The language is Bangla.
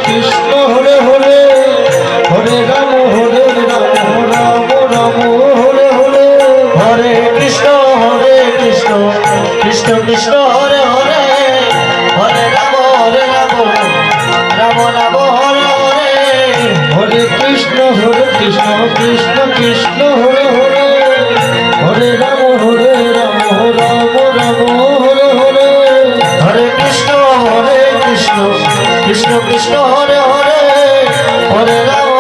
কৃষ্ণ হরে হরে হরে রাম রাম রাম হরে হরে হরে কৃষ্ণ কৃষ্ণ কৃষ্ণ হরে হরে হরে রাম রাম রাম হরে হরে হরে কৃষ্ণ কৃষ্ণ কৃষ্ণ হরে হরে হরে রাম